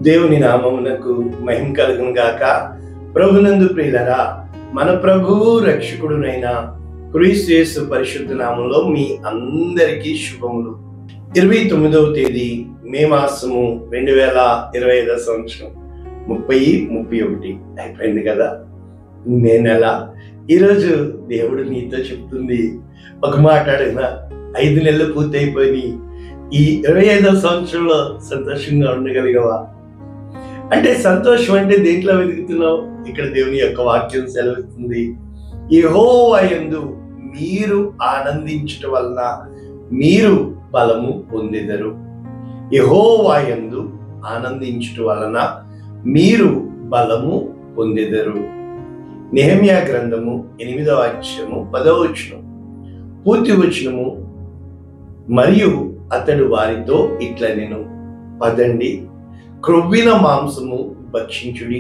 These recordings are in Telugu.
దేవుని నామమునకు మహిమ కలుగును గాక. ప్రభునందు ప్రియులరా, మన ప్రభువు రక్షకుడునైన క్రీస్తు యేసు పరిశుద్ధ నామంలో మీ అందరికీ శుభములు. 29వ తేదీ మే మాసము 2025 సంవత్సరం 30-31 అయిపోయింది కదా మే నెల. ఈరోజు దేవుడు నీతో చెప్తుంది ఒక మాట. అడిగిన 5 నెలలు పూర్తయిపోయి ఈ 25వ సంవత్సరంలో సంతోషంగా ఉండగలిగవా అంటే, సంతోషం అంటే దేంట్లో వెతుకుతున్నావు? ఇక్కడ దేవుని యొక్క వాక్యం సెలవుతుంది, యెహోవా యందు మీరు ఆనందించటం వలన మీరు బలము పొందెదరు. యెహోవా యందు ఆనందించటం వలన మీరు బలము పొందెదరు. నెహెమ్యా గ్రంథము 8వ అధ్యాయము 10వ వచనం, పూర్తి వచనము. మరియు అతడు వారితో ఇట్లనెను, పదండి, క్రొవ్విన మాంసము భక్షించుడి,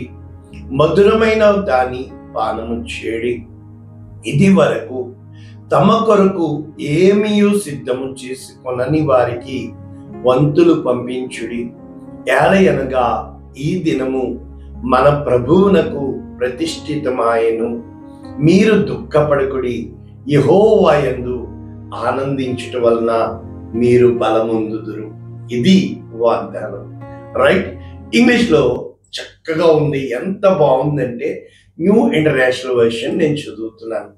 మధురమైన దాని పానము చేడి. ఇది వరకు తమ కొరకు ఏమీయు సిద్ధము చేసుకొనని వారికి వంతులు పంపించుడి. ఏలయనగా ఈ దినము మన ప్రభువునకు ప్రతిష్ఠితమాయెను. మీరు దుఃఖపడకుడి, యెహోవా యందు ఆనందించుట వలన మీరు బలమొందుదురు. ఇది వాగ్దానం. రైట్? ఇంగ్లీష్ లో చక్కగా ఉంది. ఎంత బాగుందంటే న్యూ ఇంటర్నేషనల్ వర్షన్ నేను చదువుతున్నాను.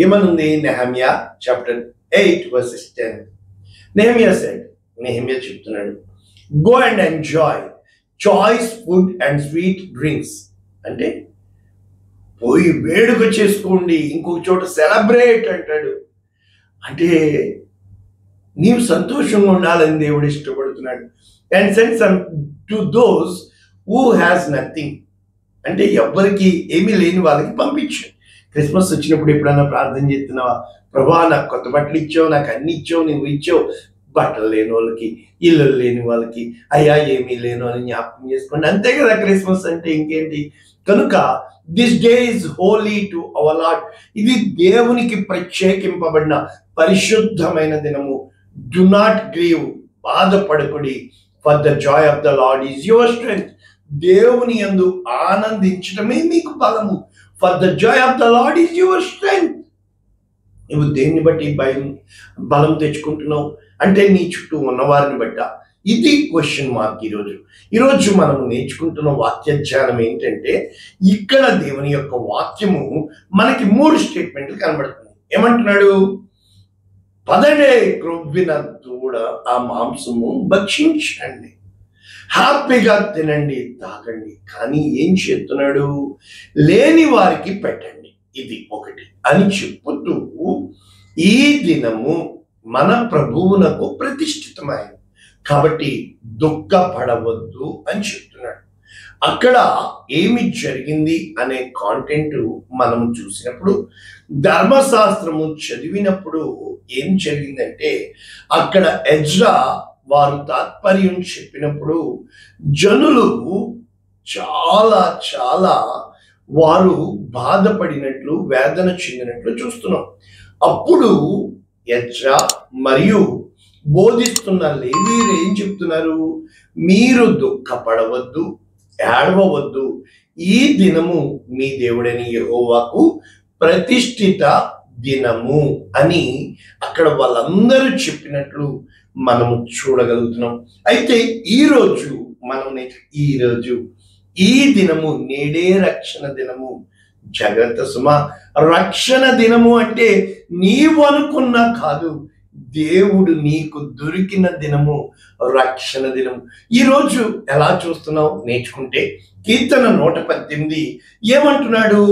ఏమనుంది? నెహెమ్యా చాప్టర్ 8:10. నెహెమ్యా చెప్తున్నాడు, go and enjoy choice food and sweet drinks. అంటే పోయి వేడుక చేసుకోండి, ఇంకొక చోట సెలబ్రేట్ అంటాడు. అంటే నీవు సంతోషంగా ఉండాలని దేవుడు ఇష్టపడుతున్నాడు. And send some to those who has nothing. అంటే ఎవరికి ఏమీ లేని వాళ్ళకి పంపించు. క్రిస్మస్ వచ్చినప్పుడు ఎప్పుడైనా ప్రార్థన చేస్తున్నావా? ప్రభా, నాకు కొత్త బట్టలు ఇచ్చావు, నాకు అన్ని ఇచ్చావు, నువ్వు ఇచ్చావు. బట్టలు లేని వాళ్ళకి, ఇల్లు లేని వాళ్ళకి, అయ్యా ఏమీ లేను అని జ్ఞాపకం చేసుకోండి. అంతే కదా క్రిస్మస్ అంటే, ఇంకేంటి? కనుక this day is holy to our lord. ఇది దేవునికి ప్రత్యేకింపబడిన పరిశుద్ధమైన దినము. డు నాట్ గ్రీవ్, బాధపడకుడి. For the joy of the lord is your strength. దేవుని యందు ఆనందించడమే మీకు బలము. For the joy of the lord is your strength. నువ్వు దేన్ని బట్టి బలం తెచ్చుకుంటున్నావు అంటే నీ చుట్టూ ఉన్నవారిని బట్ట? ఇది క్వశ్చన్ మార్క్. ఈరోజు మనం నేర్చుకుంటున్న వాక్య ధ్యానం ఏంటంటే, ఇక్కడ దేవుని యొక్క వాక్యము మనకి 3 స్టేట్మెంట్లు కనబడుతుంది. ఏమంటున్నాడు? పదండి, క్రొవ్విన దూడ ఆ మాంసము భక్షించండి, హ్యాపీగా తినండి, తాగండి. కానీ ఏం చేస్తున్నాడు? లేని వారికి పెట్టండి. ఇది ఒకటి అని చెప్పుతూ, ఈ దినము మన ప్రభువునకు ప్రతిష్ఠితమైనది కాబట్టి దుఃఖపడవద్దు అని చెప్తున్నాడు. అక్కడ ఏమి జరిగింది అనే కాంటెంట్ మనం చూసినప్పుడు, ధర్మశాస్త్రము చదివినప్పుడు ఏం జరిగిందంటే, అక్కడ ఎజ్రా వారు తాత్పర్యం చెప్పినప్పుడు జనులు చాలా చాలా వారు బాధపడినట్లు, వేదన చెందినట్లు చూస్తున్నాం. అప్పుడు ఎజ్రా మరియు బోధిస్తున్న లేవీయులు ఏం చెప్తున్నారు? మీరు దుఃఖపడవద్దు, ఏడవవద్దు, ఈ దినము మీ దేవుడైన యెహోవాకు ప్రతిష్ఠిత దినము అని అక్కడ వాళ్ళందరూ చెప్పినట్లు మనము చూడగలుగుతున్నాం. అయితే ఈరోజు ఈ దినము నేడే రక్షణ దినము. జాగ్రత్త సుమా, రక్షణ దినము అంటే నీవు అనుకున్నా కాదు, దేవుడు నీకు దొరికిన దినము రక్షణ దినము. ఈరోజు ఎలా చూస్తున్నావు నేర్చుకుంటే, కీర్తన 118 ఏమంటున్నాడు?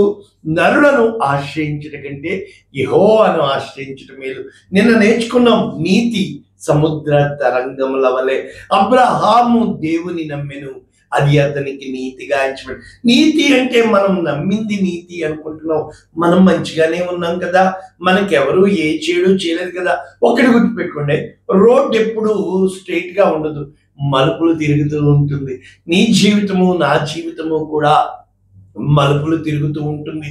నరులను ఆశ్రయించట కంటే యెహోవాను ఆశ్రయించటం మేలు. నిన్న నేర్చుకున్నాం, నీతి సముద్ర తరంగముల వలె. అబ్రహాము దేవుని నమ్మెను, అది అతనికి నీతిగా ఎంచబడి. నీతి అంటే మనం నమ్మింది నీతి అనుకుంటున్నాం. మనం మంచిగానే ఉన్నాం కదా, మనకెవరు ఏ చేడు చేయలేదు కదా. ఒకటి గుర్తుపెట్టుకోండి, రోడ్ ఎప్పుడు స్ట్రైట్ గా ఉండదు, మలుపులు తిరుగుతూ ఉంటుంది. నీ జీవితము నా జీవితము కూడా మలుపులు తిరుగుతూ ఉంటుంది.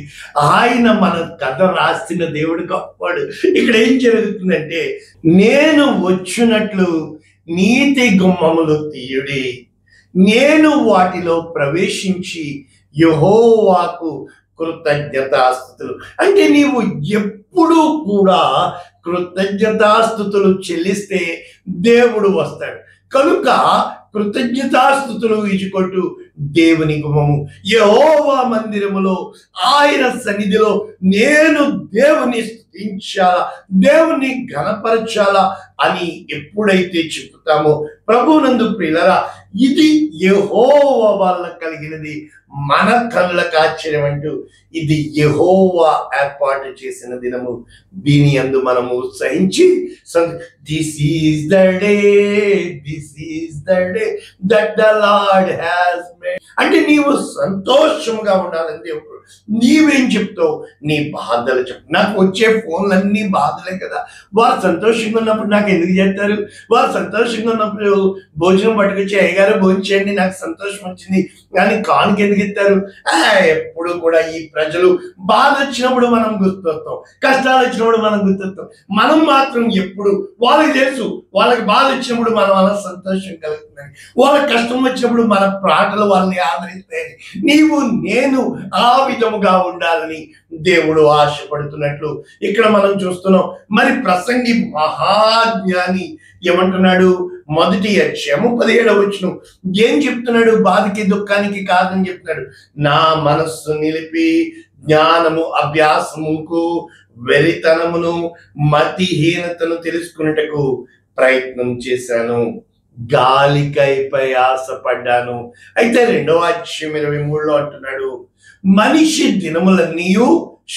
ఆయన మన కథ రాసిన దేవుడు గొప్పవాడు. ఇక్కడ ఏం జరుగుతుందంటే, నేను వచ్చినట్లు నీతి గుమ్మములు తీయుడి, నేను వాటిలో ప్రవేశించి యెహోవాకు కృతజ్ఞతాస్తుతులు. అంటే నీవు ఎప్పుడూ కూడా కృతజ్ఞతాస్తుతులు చెల్లిస్తే దేవుడు వస్తాడు. కనుక కృతజ్ఞతాస్తుతులు ఈజుకొట్టు దేవుని గుమ్మము. యెహోవా మందిరములో ఆయన సన్నిధిలో నేను దేవుని స్తుతించాలా, దేవుని ఘనపరచాలా అని ఎప్పుడైతే చెబుతామో ప్రభువునందు ప్రియులారా, ఇది యెహోవా వల్ల కలిగినది, మన కళ్ళకు ఆశ్చర్యం అంటూ ఇది యెహోవా ఏర్పాటు చేసిన దినము. దీని యందు మనము ఉత్సహించి this is the day, this is the day that the lord has made. అంటే నీవు సంతోషంగా ఉండాలని దేవుడు. నీవేం చెప్తావు? నీ బాధలు చెప్పు. నాకు వచ్చే ఫోన్లన్నీ బాధలే కదా. వారు సంతోషంగా ఉన్నప్పుడు నాకు ఎందుకు చేస్తారు? వారు సంతోషంగా ఉన్నప్పుడు భోజనం పట్టుకొచ్చి అయ్యగారు భోజనం చేయండి నాకు సంతోషం వచ్చింది కానీ కానుక ఎందుకు ఇస్తారు? ఎప్పుడు కూడా ఈ ప్రజలు బాధ వచ్చినప్పుడు మనం గుర్తొస్తాం, కష్టాలు వచ్చినప్పుడు మనం గుర్తొస్తాం. మనం మాత్రం ఎప్పుడు వాళ్ళకి తెలుసు, వాళ్ళకి బాధ వచ్చినప్పుడు మన వల్ల సంతోషం కలుగుతుందని, వాళ్ళకి కష్టం వచ్చినప్పుడు మన ప్రాటలు వాళ్ళని ఆదరిస్తాయని. నీవు నేను ఆ విధముగా ఉండాలని దేవుడు ఆశపడుతున్నట్లు ఇక్కడ మనం చూస్తున్నాం. మరి ప్రసంగి మహాజ్ఞాని ఏమంటున్నాడు? మొదటి అధ్యాయము 17వ వచనం ఏం చెప్తున్నాడు? బాధకి దుఃఖానికి కారణం చెప్తున్నాడు. నా మనస్సు నిలిపి జ్ఞానము అభ్యాసముకు వెరితనమును మతిహీనతను తెలుసుకున్నటకు ప్రయత్నం చేశాను, గాలికై ప్రయాసపడ్డాను. అయితే 2వ అధ్యాయం 23లో అంటున్నాడు, మనిషి దినములన్నీయు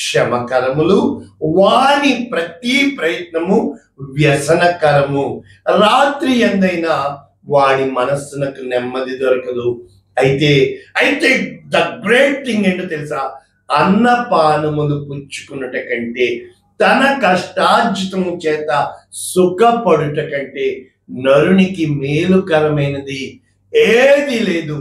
శ్రమకరములు, వాని ప్రతి ప్రయత్నము వ్యసనకరము, రాత్రి ఎందైనా వాడి మనస్సునకు నెమ్మది దొరకదు. అయితే అయితే ద గ్రేట్ థింగ్ ఏంటో తెలుసా? అన్నపానములు పుచ్చుకున్నట కంటే, తన కష్టార్జితము చేత సుఖపడుట కంటే నరునికి మేలుకరమైనది ఏది లేదు.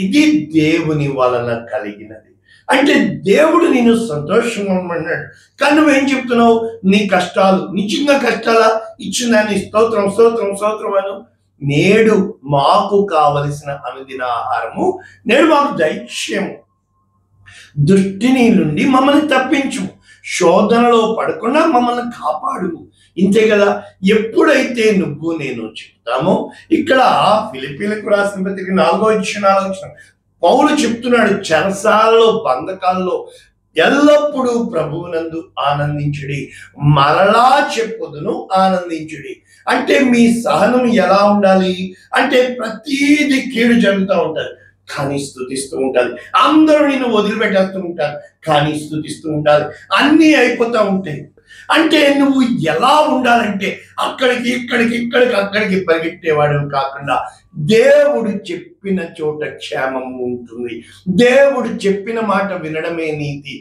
ఇది దేవుని వలన కలిగినది. అంటే దేవుడు నేను సంతోషంగా ఉండమన్నాడు. కానీ నువ్వేం చెప్తున్నావు? నీ కష్టాలు నిజంగా కష్టాలా? ఇచ్చిన దాన్ని స్తోత్రం స్తోత్రం స్తోత్రం అను. నేడు మాకు కావలసిన అనుదిన ఆహారము నేడు మాకు దైత్యము, దుష్టిని నుండి మమ్మల్ని తప్పించు, శోధనలో పడకుండా మమ్మల్ని కాపాడు. ఇంతే కదా. ఎప్పుడైతే నువ్వు నేను చెప్తామో, ఇక్కడ ఫిలిప్పీలకు రాసిన పత్రిక 4వ అధ్యాయం పౌలు చెప్తున్నాడు, చెరసాలలో బంధకాల్లో ఎల్లప్పుడూ ప్రభువునందు ఆనందించుడి, మరలా చెప్పుదును ఆనందించుడి. అంటే మీ సహనం ఎలా ఉండాలి అంటే ప్రతీది కీడు జరుగుతూ ఉంటుంది కానీ స్తుతిస్తూ ఉండాలి. అందరూ నిన్ను వదిలిపెట్టేస్తూ ఉంటారు కానీ స్తుతిస్తూ ఉండాలి. అన్నీ అయిపోతూ ఉంటాయి. అంటే నువ్వు ఎలా ఉండాలంటే అక్కడికి అక్కడికి పరిగెట్టేవాడు కాకుండా దేవుడు చెప్పిన చోట క్షేమం ఉంటుంది. దేవుడు చెప్పిన మాట వినడమే నీతి,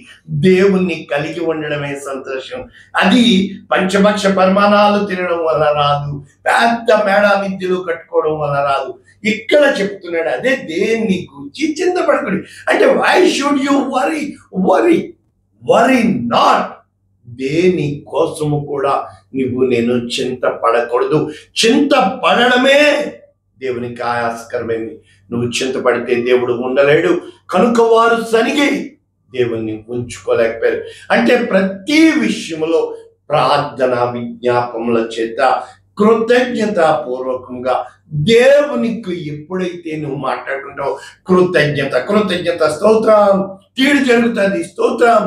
దేవుణ్ణి కలిగి ఉండడమే సంతోషం. అది పంచభక్ష పరిమాణాలు తినడం వల్ల రాదు, పెద్ద మేడా మిద్దెలు కట్టుకోవడం వల్ల రాదు. ఇక్కడ చెప్తున్నాడు అదే, దేన్ని గురించి చింతపడకండి. అంటే why should you worry not. దేని కోసము కూడా నువ్వు నేను చింతపడకూడదు. చింతపడడమే దేవునికి ఆయాసకరమైంది. నువ్వు చింతపడితే దేవుడు ఉండలేడు. కనుక వారు సనిగి దేవుణ్ణి ఉంచుకోలేకపోయారు. అంటే ప్రతి విషయంలో ప్రార్థన విజ్ఞాపముల చేత కృతజ్ఞతాపూర్వకంగా దేవునికి ఎప్పుడైతే నువ్వు మాట్లాడుకుంటావు, కృతజ్ఞత స్తోత్రం, కీడు జరుగుతుంది స్తోత్రం,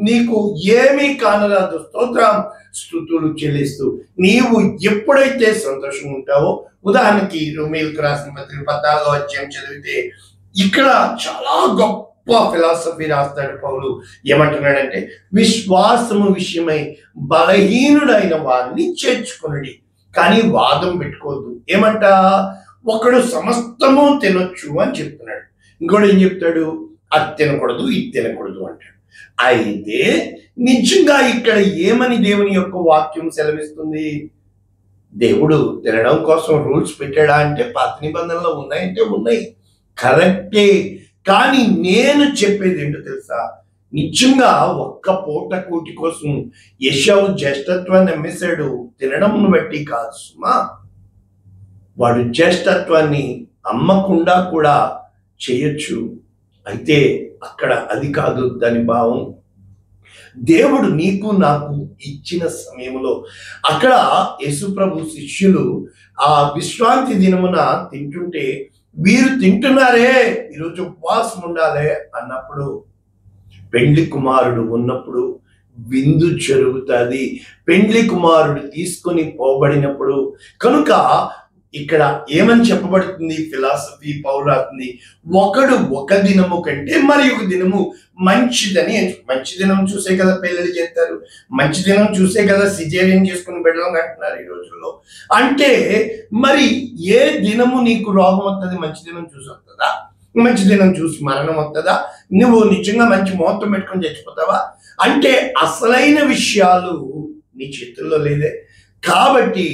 నీకు ఏమీ కానరాదు స్తోత్రం, స్తుతులు చెల్లిస్తూ నీవు ఎప్పుడైతే సంతోషంగా ఉంటావో. ఉదాహరణకి రోమీయులకు రాసిన పత్రిక 14వ అధ్యాయం చదివితే ఇక్కడ చాలా గొప్ప ఫిలాసఫీ రాస్తాడు పౌలు. ఏమంటున్నాడంటే, విశ్వాసము విషయమై బలహీనుడైన వారిని చేర్చుకునడి, కానీ వాదం పెట్టుకోవద్దు. ఏమంట? ఒకడు సమస్తము తినొచ్చు అని చెప్తున్నాడు, ఇంకోటి ఏం చెప్తాడు? అది తినకూడదు ఇది తినకూడదు అంటాడు. అయితే నిజంగా ఇక్కడ ఏమని దేవుని యొక్క వాక్యం సెలవిస్తుంది? దేవుడు తినడం కోసం రూల్స్ పెట్టాడా అంటే పాత నిబంధనలు ఉన్నాయంటే ఉన్నాయి, కరెక్టే. కానీ నేను చెప్పేది ఏంటో తెలుసా? నిజంగా ఒక్క పూట కూటి కోసం యెషావు జ్యేష్ఠత్వాన్ని అమ్మేశాడు, తినడం బట్టి కాదు సుమా. వాడు జ్యేష్ఠత్వాన్ని అమ్మకుండా కూడా చేయొచ్చు. అయితే అక్కడ అది కాదు దాని భావం. దేవుడు నీకు నాకు ఇచ్చిన సమయంలో అక్కడ యేసుప్రభు శిష్యులు ఆ విశ్రాంతి దినమున తింటుంటే, వీరు తింటున్నారే, ఈరోజు ఉపవాసం ఉండాలి అన్నప్పుడు, పెండ్లి కుమారుడు ఉన్నప్పుడు విందు జరుగుతుంది. పెండ్లి కుమారుడు తీసుకొని పోబడినప్పుడు కనుక ఇక్కడ ఏమని చెప్పబడుతుంది? ఫిలాసఫీ పౌరాతుంది, ఒకడు ఒక దినము కంటే మరి ఒక దినము మంచిదని. మంచి దినం చూసే కదా పెళ్ళిళ్ళు చేస్తారు, మంచి దినం చూసే కదా సిజేరియన్ చేసుకుని బిడ్డలు అంటున్నారు ఈ రోజుల్లో. అంటే మరి ఏ దినము నీకు రోగం వస్తుంది? మంచి దినం చూసి వస్తుందా? మంచి దినం చూసి మరణం వస్తుందా? నువ్వు నిజంగా మంచి ముహూర్తం పెట్టుకొని చచ్చిపోతావా? అంటే అసలైన విషయాలు నీ చేతుల్లో లేదే. కాబట్టి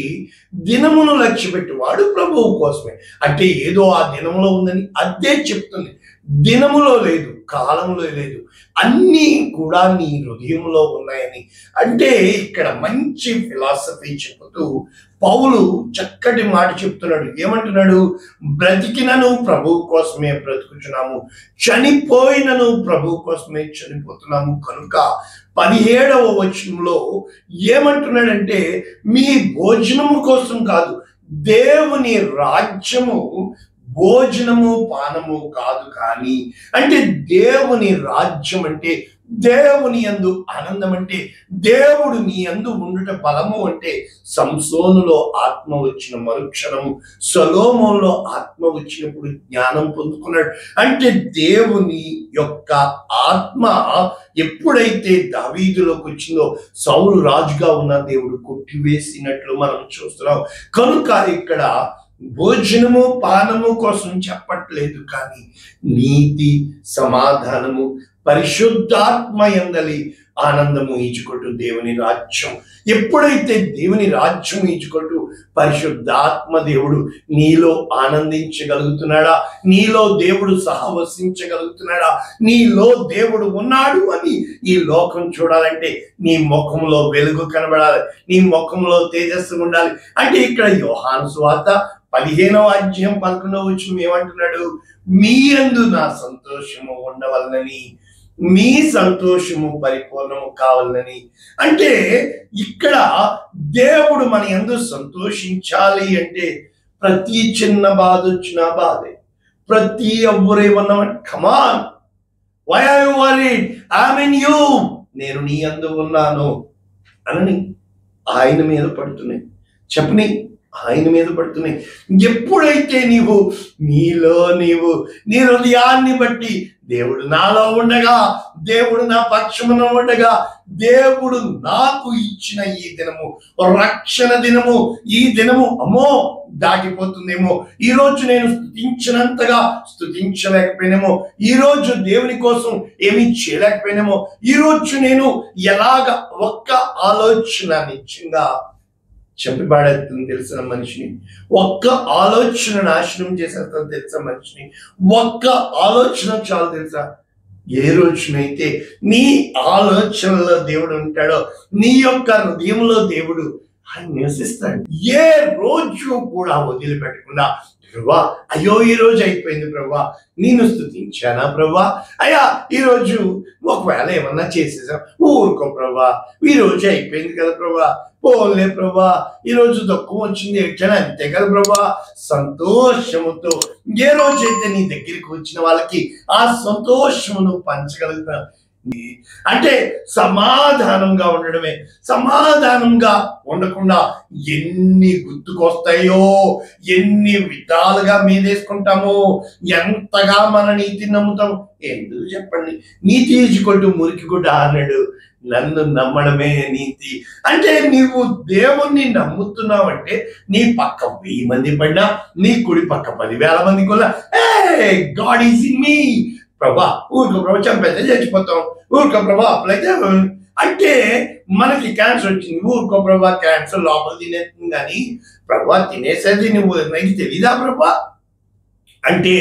దినమును లక్ష్యపెట్టువాడు ప్రభువు కోసమే. అంటే ఏదో ఆ దినములో ఉందని అదే చెప్తుంది. దినములో లేదు, కాలంలో లేదు, అన్నీ కూడా నీ హృదయంలో ఉన్నాయని. అంటే ఇక్కడ మంచి ఫిలాసఫీ చెబుతూ పౌలు చక్కటి మాట చెప్తున్నాడు. ఏమంటున్నాడు? బ్రతికినను ప్రభువు కోసమే బ్రతుకుతున్నాము, చనిపోయినను ప్రభువు కోసమే చనిపోతున్నాము. కనుక 17వ వచనంలో ఏమంటున్నాడంటే, మీ భోజనము కోసం కాదు, దేవుని రాజ్యము భోజనము పానము కాదు, కానీ అంటే దేవుని రాజ్యం అంటే దేవుని యందు ఆనందం, అంటే దేవుడు నీ యందు ఉండుట బలము. అంటే సంసోనులో ఆత్మ వచ్చిన మరుక్షణము సొలొమోనులో ఆత్మ వచ్చినప్పుడు జ్ఞానం పొందుకున్నాడు. అంటే దేవుని యొక్క ఆత్మ ఎప్పుడైతే దావీదులోకి వచ్చిందో సౌలు రాజుగా ఉన్న దేవుడు కొట్టివేసినట్లు మనం చూస్తున్నాం. కనుక ఇక్కడ భోజనము పానము కోసం చెప్పట్లేదు, కానీ నీతి సమాధానము పరిశుద్ధాత్మ యందలి ఆనందము ఈచుకొట్టు దేవుని రాజ్యం. ఎప్పుడైతే దేవుని రాజ్యం ఈచుకొట్టు పరిశుద్ధాత్మ దేవుడు నీలో ఆనందించగలుగుతున్నాడా, నీలో దేవుడు సహవసించగలుగుతున్నాడా, నీలో దేవుడు ఉన్నాడు అని ఈ లోకం చూడాలంటే నీ ముఖంలో వెలుగు కనబడాలి, నీ ముఖంలో తేజస్సు ఉండాలి. అంటే ఇక్కడ యోహాను సువార్త 15వ అధ్యాయం 11వ వచనం ఏమంటున్నాడు? మీ యందు నా సంతోషము ఉండవలనని, మీ సంతోషము పరిపూర్ణము కావాలని. అంటే ఇక్కడ దేవుడు మన యందు సంతోషించాలి అంటే ప్రతి చిన్న బాధ వచ్చినా బాధే, ప్రతి ఎవరేమన్నా come on why are you worried, I am in you, నేను నీ యందు ఉన్నాను అని ఆయన మీద పడుతున్నాయి. చెప్పని ఆయన మీద పడుతున్నాయి. ఎప్పుడైతే నీవు నీ హృదయాన్ని బట్టి దేవుడు నాలో ఉండగా, దేవుడు నా పక్షమున ఉండగా, దేవుడు నాకు ఇచ్చిన ఈ దినము రక్షణ దినము, ఈ దినము అమ్మో దాటిపోతుందేమో, ఈరోజు నేను స్తుతించినంతగా స్తుతించలేకపోయినేమో, ఈరోజు దేవుని కోసం ఏమీ చేయలేకపోయినేమో, ఈరోజు నేను ఎలాగ ఒక్క ఆలోచన నిజంగా చంపిపాడేస్తుంది తెలిసిన మనిషిని, ఒక్క ఆలోచన నాశనం చేసేస్తుంది తెలిసిన మనిషిని, ఒక్క ఆలోచన చాలు తెలుసా. ఏ రోజునైతే నీ ఆలోచనలో దేవుడు ఉంటాడో, నీ యొక్క హృదయంలో దేవుడు ఆయన నివసిస్తాడు. ఏ రోజు కూడా వదిలిపెట్టకుండా, ప్రభా అయ్యో ఈ రోజు అయిపోయింది ప్రభా, నేను స్తుతించానా ప్రభా, అయ్యా ఈరోజు ఒకవేళ ఏమన్నా చేసేసాం, ఊరుకో ప్రభా, ఈ రోజు అయిపోయింది కదా ప్రభా, పోలే ప్రభా, ఈరోజు దుఃఖం వచ్చింది ఏడ్చాను అంతే కదా ప్రభా. సంతోషముతో ఏ రోజైతే నీ దగ్గరికి వచ్చిన వాళ్ళకి ఆ సంతోషమును పంచగలుగుతాను. అంటే సమాధానంగా ఉండడమే. సమాధానంగా ఉండకుండా ఎన్ని గుర్తుకొస్తాయో, ఎన్ని విధాలుగా మీదేసుకుంటామో, ఎంతగా మన నీతి నమ్ముతాము. ఎందుకు చెప్పండి? నీతి ఈజుకొట్టు మురికి గుడ్డ అన్నాడు, నన్ను నమ్మడమే నీతి. అంటే నీవు దేవుణ్ణి నమ్ముతున్నావంటే నీ పక్క 1000 మంది పడినా, నీ కుడి పక్క 10,000 మంది కొన్నా, గాడ్ ఈజ్ ఇన్ మీ. ప్రభా ఊరికో ప్రభా చంపేస్తే చచ్చిపోతాం, ఊరికో ప్రభా అప్పులైతే, అంటే మనకి క్యాన్సర్ వచ్చింది, ఊరికో ప్రభా క్యాన్సర్ లోపల తినేస్తుంది, కానీ ప్రభా తినేసేది నువ్వు నాకు తెలీదా ప్రభా? అంటే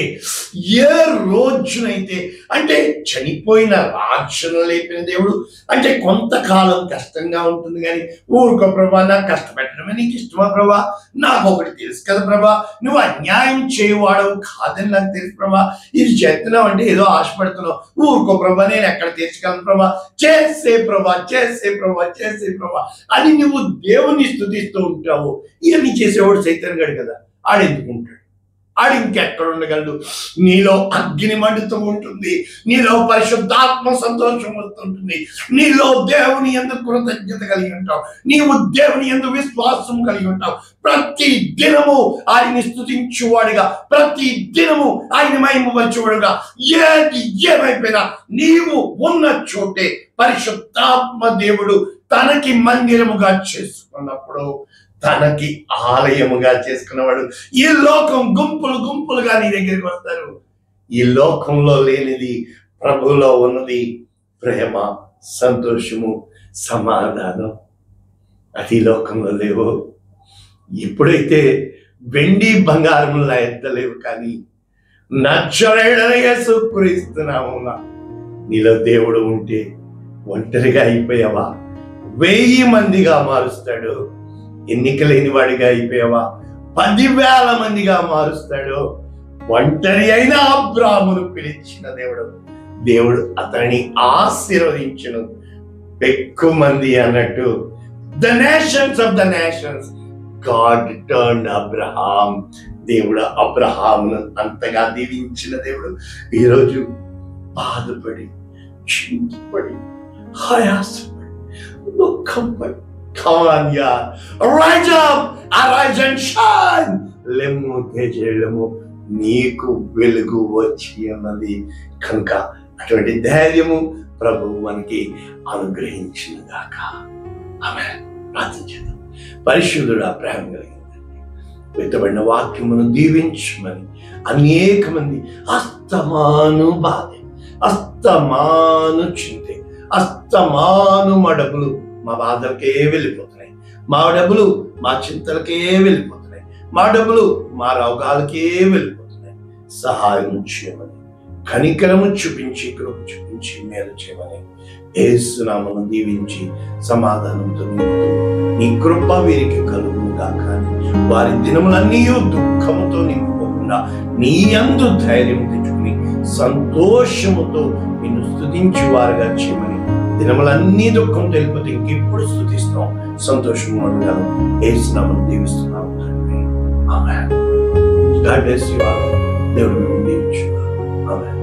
ఏ రోజునైతే అంటే చనిపోయిన రాజును లేపిన దేవుడు అంటే కొంతకాలం కష్టంగా ఉంటుంది కానీ ఊరుకో ప్రభా, నాకు కష్టపెట్టడమే నీకు ఇష్టమా ప్రభా, నాకు ఒకటి తెలుసు కదా ప్రభా, నువ్వు అన్యాయం చేయవాడవు కాదని నాకు తెలుసు ప్రభా, ఇది చేస్తున్నావు అంటే ఏదో ఆశపడుతున్నావు, ఊరుకో ప్రభా, నేను ఎక్కడ తీర్చగలను ప్రభా, చేసే ప్రభా చేసే ప్రభా చేసే ప్రభా అని నువ్వు దేవుని స్తుతిస్తూ ఉంటావు. ఇవన్నీ చేసేవాడు సైతాన్ గాడు కదా, ఆడెందుకుంటాడు, ఆడు ఇంకెక్కడ ఉండగలడు. నీలో అగ్ని మండుతూ ఉంటుంది, నీలో పరిశుద్ధాత్మ సంతోషం వస్తుంటుంది, నీలో దేవుని యందు కృతజ్ఞత కలిగి ఉంటావు, నీవు దేవుని యందు విశ్వాసం కలిగి ఉంటావు. ప్రతి దినము ఆయన్ని స్తుతించువాడిగా, ప్రతి దినము ఆయన మహిమపరచువాడుగా, ఏది ఏమైపోయినా నీవు ఉన్న చోటే పరిశుద్ధాత్మ దేవుడు తనకి మందిరముగా చేసుకున్నప్పుడు, తనకి ఆలయముగా చేసుకున్నవాడు, ఈ లోకం గుంపులు గుంపులుగా నీ దగ్గరికి వస్తారు. ఈ లోకంలో లేనిది ప్రభువులో ఉన్నది ప్రేమ, సంతోషము, సమాధానం. అది లోకంలో లేవు. ఇప్పుడైతే వెండి బంగారంలా ఎత్తలేవు, కానీ నజరేయుడైన యేసుక్రీస్తు నామమున నీలో దేవుడు ఉంటే ఒంటరిగా అయిపోయావా, 1000 మందిగా మారుస్తాడు. ఎన్నిక లేని వాడిగా అయిపోయావా, 10,000 మందిగా మారుస్తాడు. ఒంటరి అయిన అబ్రాహామును పిలిచిన దేవుడు అతన్ని ఆశీర్వదించును. ఎక్కువ మంది అన్నట్టు the nations of the nations God turned Abraham. దేవుడు అబ్రహామును అంతగా దీవించిన దేవుడు ఈరోజు బాధపడి, చింతపడి, ఆయాసపడి, దుఃఖపడి, come on, yeah, rise up, arise and shine. లెమ్ము తేజేలము, నీకు వెలుగు వచ్చి ఉన్నది కనుక అటువంటి ధైర్యము ప్రభువు మనకి అనుగ్రహించిన గాక. ఆమేన్. ప్రార్థన చేద్దాం. పరిశుద్ధుడా, ప్రేమ కలిగిందండి, వెతబడిన వాక్యమును దీవించమని అనేక మంది అస్తమాను బాధ, అస్తమాను చింతే, అస్తమాను మా డబ్బులు మా బాధలకే వెళ్ళిపోతున్నాయి, మా డబ్బులు మా చింతలకే వెళ్ళిపోతున్నాయి, మా డబ్బులు మా రోగాలకే వెళ్ళిపోతున్నాయి. సహాయం చేయమని, కనికరము చూపించి, కృప చూపించి మేలు చేయమని యేసు నామమున దీవించి సమాధానంతో నింపుతూ నీ కృప వీరికి కలుగును గాక. వారి దినములన్నీ దుఃఖముతో నింపుకోకుండా నీ యందు ధైర్యం తెచ్చుకుని సంతోషముతో నిన్ను స్తుతించి వారుగా చేయమని, దినములన్నీ దుఃఖం తెలిపితే ఇంకెప్పుడు స్తుతిస్తాం, సంతోషం ఉండగలం. యేసు నామమున దీవిస్తున్నాం తండ్రి. ఆమేన్. God bless you all. దేవుడు మిమ్మల్ని దీవించును. ఆమేన్.